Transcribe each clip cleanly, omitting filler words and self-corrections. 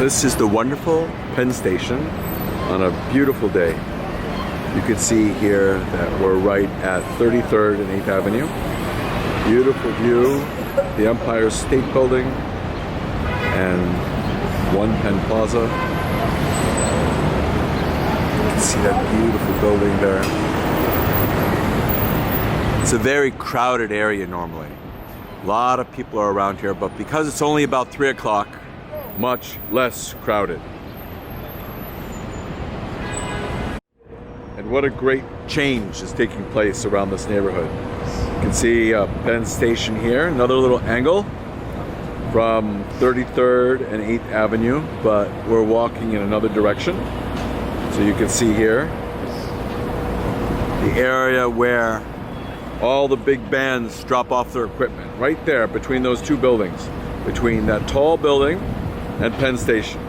This is the wonderful Penn Station on a beautiful day. You can see here that we're right at 33rd and 8th Avenue. Beautiful view, the Empire State Building and One Penn Plaza. You can see that beautiful building there. It's a very crowded area normally. A lot of people are around here, but because it's only about 3 o'clock, much less crowded. And what a great change is taking place around this neighborhood. You can see Penn Station here, another little angle from 33rd and 8th Avenue, but we're walking in another direction. So you can see here the area where all the big bands drop off their equipment, right there between those two buildings, between that tall building and Penn Station.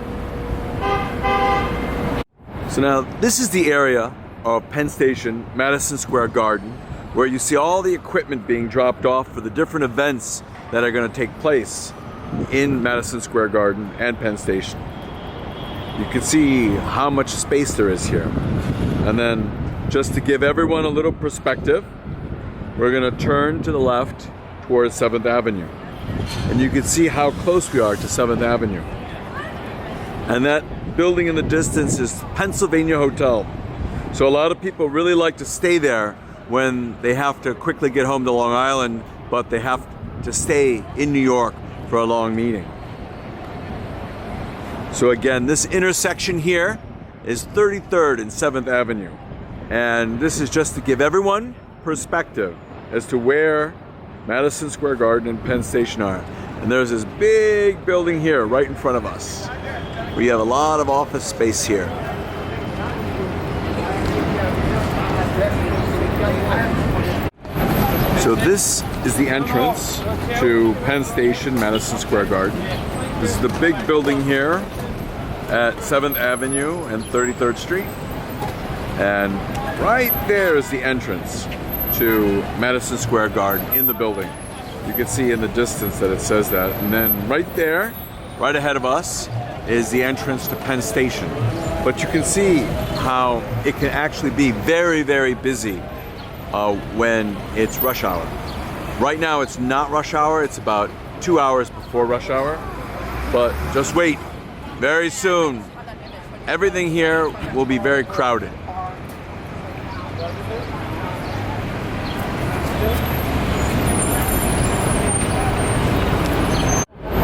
So now this is the area of Penn Station, Madison Square Garden, where you see all the equipment being dropped off for the different events that are going to take place in Madison Square Garden and Penn Station. You can see how much space there is here. And then just to give everyone a little perspective, we're going to turn to the left towards 7th Avenue. And you can see how close we are to 7th Avenue. And that building in the distance is Pennsylvania Hotel. So a lot of people really like to stay there when they have to quickly get home to Long Island, but they have to stay in New York for a long meeting. So again, this intersection here is 33rd and 7th Avenue. And this is just to give everyone perspective as to where Madison Square Garden and Penn Station are. And there's this big building here right in front of us. We have a lot of office space here. So this is the entrance to Penn Station, Madison Square Garden. This is the big building here at 7th Avenue and 33rd Street. And right there is the entrance to Madison Square Garden in the building. You can see in the distance that it says that. And then right there, right ahead of us, is the entrance to Penn Station. But you can see how it can actually be very, very busy when it's rush hour. Right now it's not rush hour, it's about 2 hours before rush hour. But just wait, very soon, everything here will be very crowded.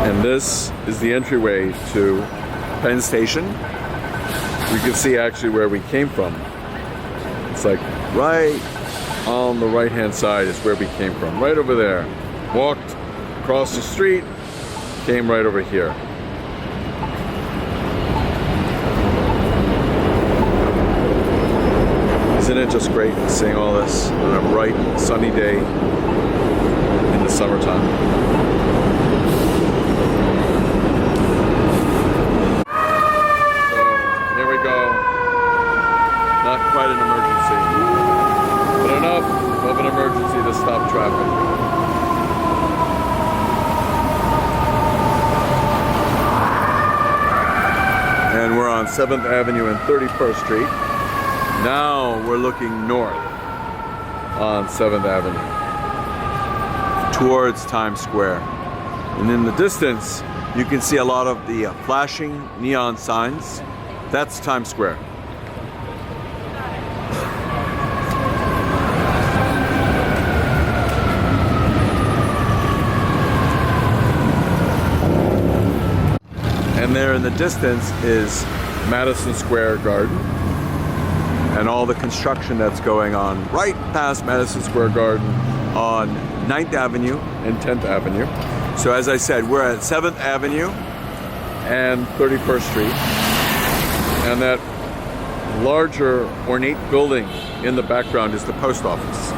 And this is the entryway to Penn Station. You can see actually where we came from. It's like right on the right hand side is where we came from, right over there. Walked across the street, came right over here. Isn't it just great seeing all this on a bright sunny day in the summertime? Not quite an emergency, but enough of an emergency to stop traffic. And we're on 7th Avenue and 31st Street. Now we're looking north on 7th Avenue towards Times Square. And in the distance, you can see a lot of the flashing neon signs. That's Times Square. And there in the distance is Madison Square Garden and all the construction that's going on right past Madison Square Garden on 9th Avenue and 10th Avenue. So as I said, we're at 7th Avenue and 31st Street. And that larger ornate building in the background is the post office.